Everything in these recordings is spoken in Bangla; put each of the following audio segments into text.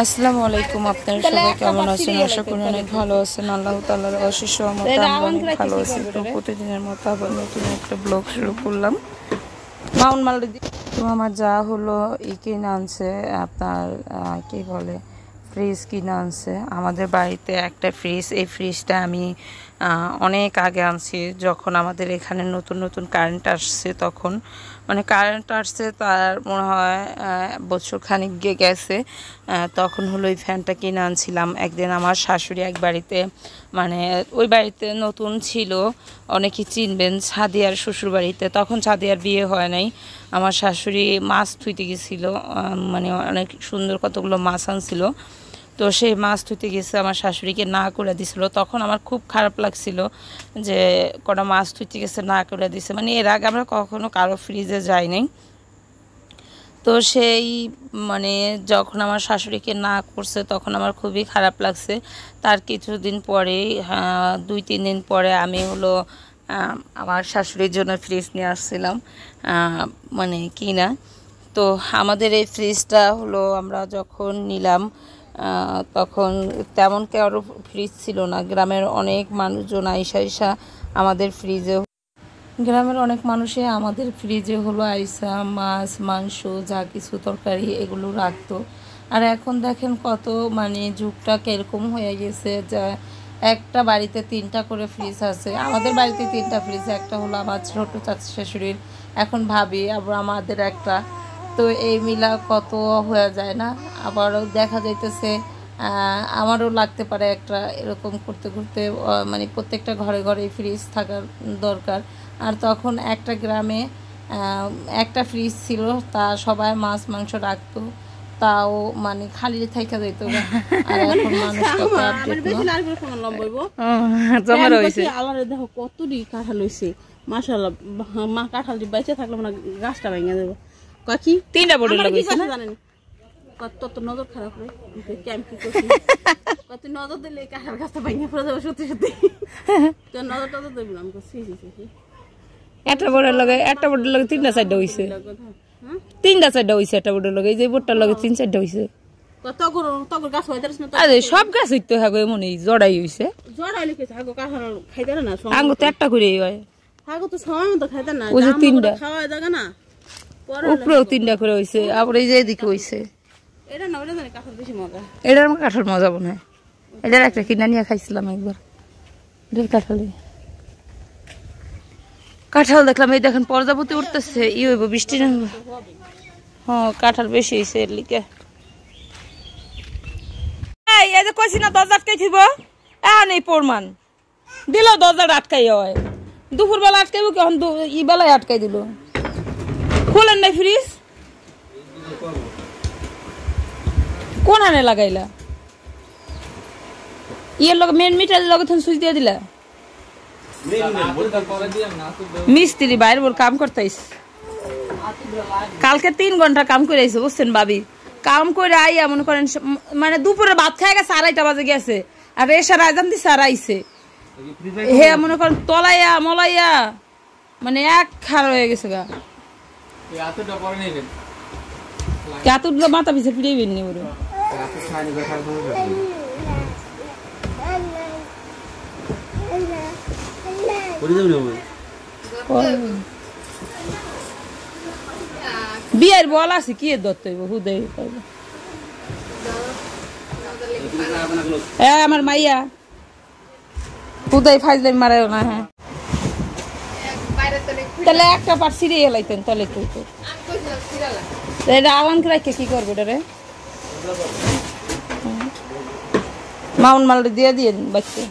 আসসালামু আলাইকুম, আপনারা সবাই কেমন আছেন? আশা করি অনেক ভালো আছেন। আল্লাহ তাআলার অশেষ রহমতে আমরা অনেক ভালো আছি। তো প্রতিদিনের মতো আবার নতুন একটা ব্লগ শুরু করলাম। তো আমার যা হলো কিনে আনছে আপনার কি বলে ফ্রিজ কিনে আনছে আমাদের বাড়িতে একটা ফ্রিজ। এই ফ্রিজটা আমি অনেক আগে আনছি, যখন আমাদের এখানে নতুন নতুন কারেন্ট আসছে তখন, মানে কারেন্ট আসছে তার মনে হয় বছর খানিক গেছে, তখন হলো এই ফ্যানটা কিনে আনছিলাম। একদিন আমার শাশুড়ি এক বাড়িতে, মানে ওই বাড়িতে নতুন ছিল, অনেকেই চিনবেন, সাদিয়ার শ্বশুর বাড়িতে। তখন সাদিয়ার বিয়ে হয় নাই। আমার শাশুড়ি মাছ ধুইতে গেছিলো, মানে অনেক সুন্দর কতগুলো মাছ আনছিল। তো সেই মাছ ধুইতে গেছে, আমার শাশুড়িকে না করে দিছিল। তখন আমার খুব খারাপ লাগছিল যে কটা মাছ ধুইতে গেছে না করে দিছে, মানে এর আগে আমরা কখনো কারো ফ্রিজে যাইনি। তো সেই মানে যখন আমার শাশুড়িকে না করছে তখন আমার খুবই খারাপ লাগছে। তার কিছুদিন পরেই 2-3 দিন পরে আমি হলো আমার শাশুড়ির জন্য ফ্রিজ নিয়ে আসছিলাম, মানে কিনা। তো আমাদের এই ফ্রিজটা হলো আমরা যখন নিলাম তখন তেমন কারো ফ্রিজ ছিল না। গ্রামের অনেক মানুষজন আইসা আমাদের ফ্রিজে, গ্রামের অনেক মানুষই আমাদের ফ্রিজে হলো আইসা মাছ মাংস যা কিছু তরকারি এগুলো রাখতো। আর এখন দেখেন কত মানে যুগটা কীরকম হয়ে গেছে, যা একটা বাড়িতে 3টা করে ফ্রিজ আছে। আমাদের বাড়িতে 3টা ফ্রিজ, একটা হলো আমার ছোটো চাচা শাশুড়ির, এখন ভাবি, আবার আমাদের একটা। তো এই মিলা কত হয়ে যায় না, আবারও দেখা যাইতেছে আমারও লাগতে পারে একটা। এরকম করতে করতে মানে প্রত্যেকটা ঘরে ঘরে ফ্রিজ থাকার দরকার। আর তখন একটা গ্রামে একটা ফ্রিজ ছিল, তা সবাই মাছ মাংস রাখতো, তাও মানে খালি থেকে যেত। আর এখন মানুষ কত আপডেট দেখো কতটি কাঁঠাল হয়েছে, মাশাআল্লাহ। মা কাঁঠাল বেঁচে থাকলে মানে গাছটা ভেঙে দেবো। কি 3টা বোর্ডে লাগাইছে জানেন কত তো নজর খারাপ রে, আমি কি করছি কত নজর দিলে কাঁঠাল গাছটা ভেঙে পড়ে যাবে সত্যি সত্যি। তো নজর টজর দেবো আমি করছি একটা বোর্ডের লগে 3টা 4টা হইছে, 3টা 4টা হইছে একটা বোর্ডের লগে। এই যে বোর্ডটার লগে 3-4টা হইছে। সব গাছ হইতো হাগো এমনই জড়াই হইছে, জড়াইলে কি হাগো কাঁঠাল খাইতে না, আঙ্গো তো একটা করেই হয়, হাগো তো সময় মতো খাইতে না। ওই যে 3টা খাওয়া জায়গা না, উপরেও 3টা করে হইছে, আবার এই যে এদিকে হইছে। এটা না ওটা জানি কাঁঠাল বেশি মজা, এটার আমার কাঁঠাল মজা মনে হয়। এটার একটা কিনা নিয়ে খাইছিলাম একবার, এটার কাঁঠাল দেখলাম। এই দেখেন প্রজাপতি উঠতেছে, হইব বৃষ্টি না। হ্যাঁ কাঁঠাল বেশি হয়েছে এর লিগে। এই যে কইছি না দরজা আটকাই থিব, এখন এই প্রমাণ দিল দরজাটা আটকাই হয়। দুপুর বেলা আটকাইব, কেমন ই বেলায় আটকাই দিল। খোলেন নাই ফ্রিজ, কোন হানে লাগাইলা? ইয়ের লগে মেন মিটারের লগে তুমি সুইচ দিয়ে দিলা? মিস্ত্রি বাইরে ওর কাম করতে আইছে, কালকে 3 ঘন্টা কাম করে আইছে বুঝছেন ভাবি। কাম করে আইয়া মনে করেন মানে দুপুরে ভাত খাই গেছে, 2:30 বাজে গেছে। আর এসে রাজান দিছে আর আইছে হে মনে করেন তলাইয়া মলাইয়া মানে এক খার হয়ে গেছে গা। এতগুলো মাথা পিছে ফিরিয়ে নি ওর বিয়ের বল আছে কি দত্ত হুদয় আমার মাইয়া হুদয় ফাইজলাই মারে না। হ্যাঁ তাহলে একটা পার সিরিয়ে এলাইতেন তাহলে তুই তো এটা আলানকে রাখে কি করবে এটা রে? মাউন মাল দিয়ে দিয়ে বাচ্চা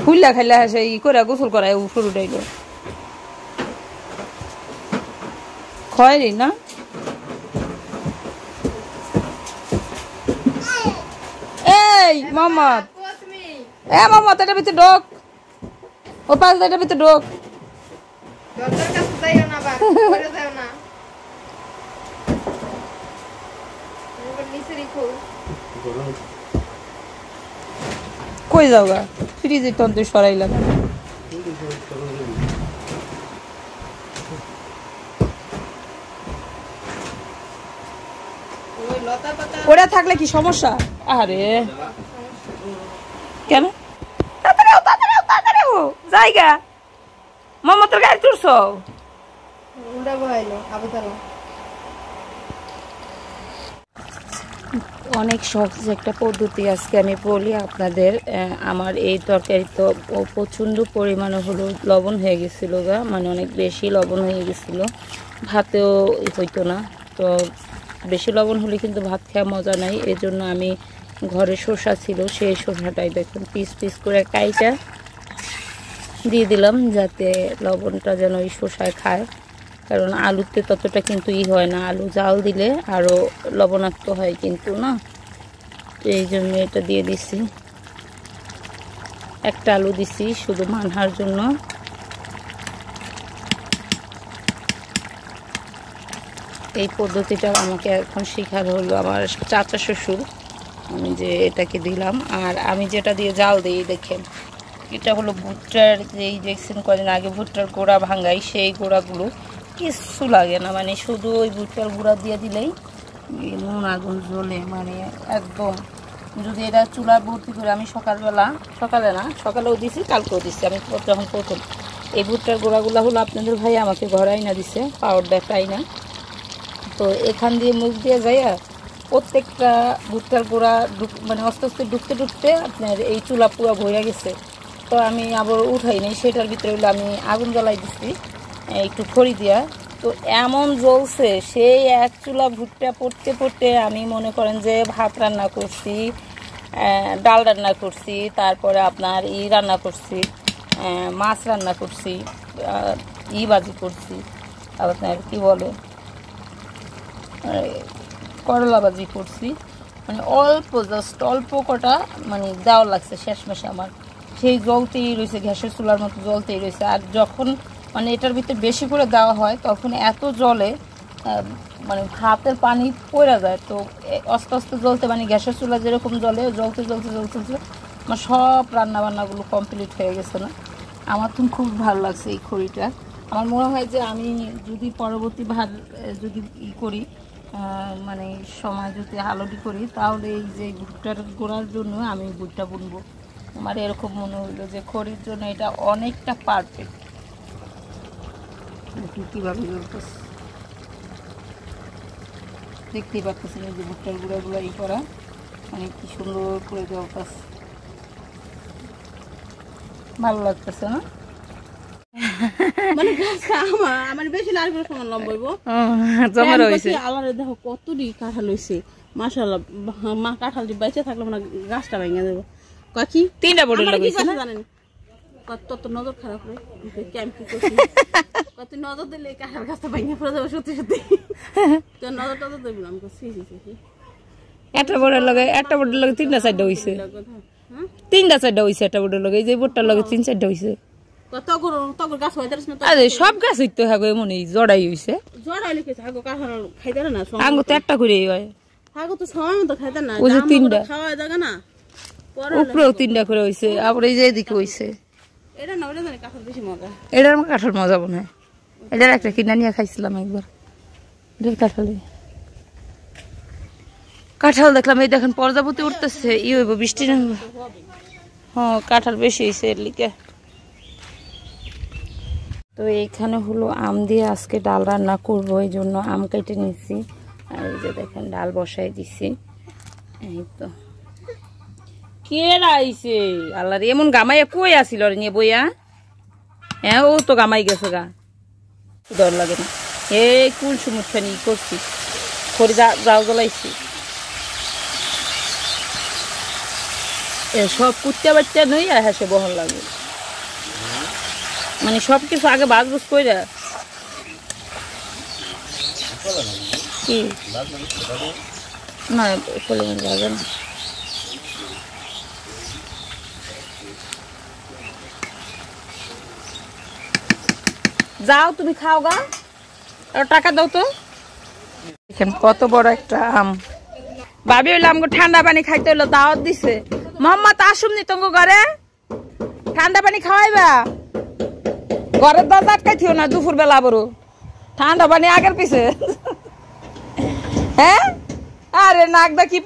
খুললা খাইলা হাসে ই করে গোসল করায় শুরু ডাইল খয়েরি না। এই মোহাম্মদ, মোহাম্মদ এটা ভিতরে ঢোক, ও পাশ এটা ভিতরে ঢোক। কই যাও গা? ফ্রিজে তন্ত্র সরাইলাম। ওরা থাকলে কি সমস্যা? আরে কেন? তাড়াতাড়ি জায়গা মমতার গাড়ি তুলছো? অনেক সহজ একটা পদ্ধতি আজকে আমি বলি আপনাদের। আমার এই তরকারি তো প্রচণ্ড পরিমাণে হলো লবণ হয়ে গেছিল গা, মানে অনেক বেশি লবণ হয়ে গেছিলো, ভাতেও হইতো না। তো বেশি লবণ হলে কিন্তু ভাত খাওয়া মজা নাই। এই জন্য আমি ঘরে শসা ছিল, সেই শসাটাই দেখুন পিস পিস করে কাইটা দিয়ে দিলাম, যাতে লবণটা যেন ওই শসায় খায়। কারণ আলুতে ততটা কিন্তু হয় না, আলু জাল দিলে আরও লবণাক্ত হয় কিন্তু না, এই জন্য এটা দিয়ে দিছি। একটা আলু দিছি শুধু মানহার জন্য। এই পদ্ধতিটা আমাকে এখন শেখানো হলো আমার চাচা শ্বশুর, আমি যে এটাকে দিলাম। আর আমি যেটা দিয়ে জাল দিই দেখেন, এটা হলো ভুট্টার, যেই দেখছেন কদিন আগে ভুট্টার গোড়া ভাঙাই, সেই গোড়াগুলো কিচ্ছু লাগে না, মানে শুধু ওই ভুট্টার গুঁড়া দিয়ে দিলেই নুন আগুন জ্বলে, মানে একদম। যদি এটা চুলা ভর্তি করে আমি সকালেও দিছি, কালকেও দিছি। আমি যখন প্রথম এই ভুট্টার গোড়াগুলো হলো আপনাদের ভাই আমাকে ঘরে আইনা দিছে, পাওয়ার দেখা আইনা। তো এখান দিয়ে মুখ দিয়ে যাইয়া প্রত্যেকটা ভুট্টার গোড়া মানে আস্তে আস্তে ঢুকতে আপনার এই চুলা পুরো ভরে গেছে। তো আমি আবার উঠাই নাই, সেটার ভিতরে হলো আমি আগুন জ্বালাই দিচ্ছি একটু খড়ি দিয়া। তো এমন জ্বলছে, সেই এক চুলা ভুট্টা পড়তে আমি মনে করেন যে ভাত রান্না করছি, ডাল রান্না করছি, তারপরে আপনার রান্না করছি, মাছ রান্না করছি, ভাজি করছি, আপনার কি বলে করলা ভাজি করছি। মানে জাস্ট অল্প কটা মানে দেওয়া লাগছে শেষমেশে আমার, সেই জলতেই রয়েছে, গ্যাসের চুলার মতো জলতেই রয়েছে। আর যখন মানে এটার ভিতরে বেশি করে দেওয়া হয় তখন এত জলে মানে ভাতের পানি পড়ে যায়। তো আস্তে আস্তে জ্বলতে, মানে গ্যাসের চুলা যেরকম জ্বলতে আমার সব রান্নাবান্নাগুলো কমপ্লিট হয়ে গেছে না। আমার তো খুব ভালো লাগছে এই খড়িটা। আমার মনে হয় যে আমি যদি পরবর্তী ভাত যদি করি, মানে সময় যদি আলোটি করি, তাহলে এই যে ভুট্টার গোড়ার জন্য আমি ভুট্টা বুনবো। আমার এরকম মনে হইলো যে খড়ির জন্য এটা অনেকটা পারফেক্ট। কীভাবে জ্বলতেছে দেখতেই পাচ্ছেন, এই যে ভুট্টার গুঁড়াগুলো করা অনেক কি সুন্দর করে জ্বলতেছে, ভালো লাগতেছে না? মানে আমার বেশি লাগবে সমান লম্বাইবো আলাদা। দেখো কতটি কাঁঠাল হয়েছে, মাশাআল্লাহ। মা কাঁঠাল বাইচে থাকলে মানে গাছটা ভেঙে দেবো। কি 3টা বোর্ডে লাগাইছে না জানেন? কত নজর খারাপ হয়, ক্যাম্প কি করছি, কত নজর দিলে কাঁঠাল গাছটা ভেঙে পড়ে যাবে সত্যি সত্যি। তো নজর টজর দেবো আমি করছি। একটা বোর্ডের লগে 3টা 4টা হয়েছে, 3টা 4টা হয়েছে একটা বোর্ডের লগে। এই যে বোর্ডটার লগে 3 4টা হয়েছে। সব গাছ হইতে হবে এমন জড়াই হয়েছে, আঙ্গুর তো একটা করে হয়, উপরেও 3টা করে হয়েছে, আবার এই যে এদিকে হয়েছে। এটার আমার কাঁঠাল মজা মনে হয়, এটার একটা কিনা নিয়ে খাইছিলাম একবার। কাঁঠাল দেখলাম, এই দেখেন প্রজাপতি উঠতেছে, হইব বৃষ্টি না। হ্যাঁ কাঁঠাল বেশি হয়েছে এর লিগে। তো এইখানে হলো আম দিয়ে আজকে ডাল রান্না করবো, এই জন্য আম কেটে নিচ্ছি। আর এই যে দেখেন ডাল বসাই দিছি। এই তো কে আইছে আল্লাহ রে, এমন গামাইয়া কই আসিল রে নিয়ে বইয়া? হ্যাঁ ও তো গামাই গেছে গা, ডর লাগে না। এই কুল সমুখানি করছি, খড়ি জাল জ্বলাইছি। সব কুত্তা বাচ্চা নই আর হ্যাঁ সে বহন লাগে, মানে সবকিছু আগে বাজবুজ কইরা কি না বাজে না। যাও তুমি খাও গা, টাকা দাও তো। দেখেন কত বড় একটা আম, ভাবি হইলো আমাকে ঠান্ডা পানি খাইতে হইলো, দাওয়াত দিছে। মোহাম্মদ আসুমনি তোমাকে ঘরে ঠান্ডা পানি খাওয়াইবা ঘরের দরজা আটকাই থিও না দুপুর বেলা আবারও ঠান্ডা পানি আগের পিছে হ্যাঁ আরে নাক দা কি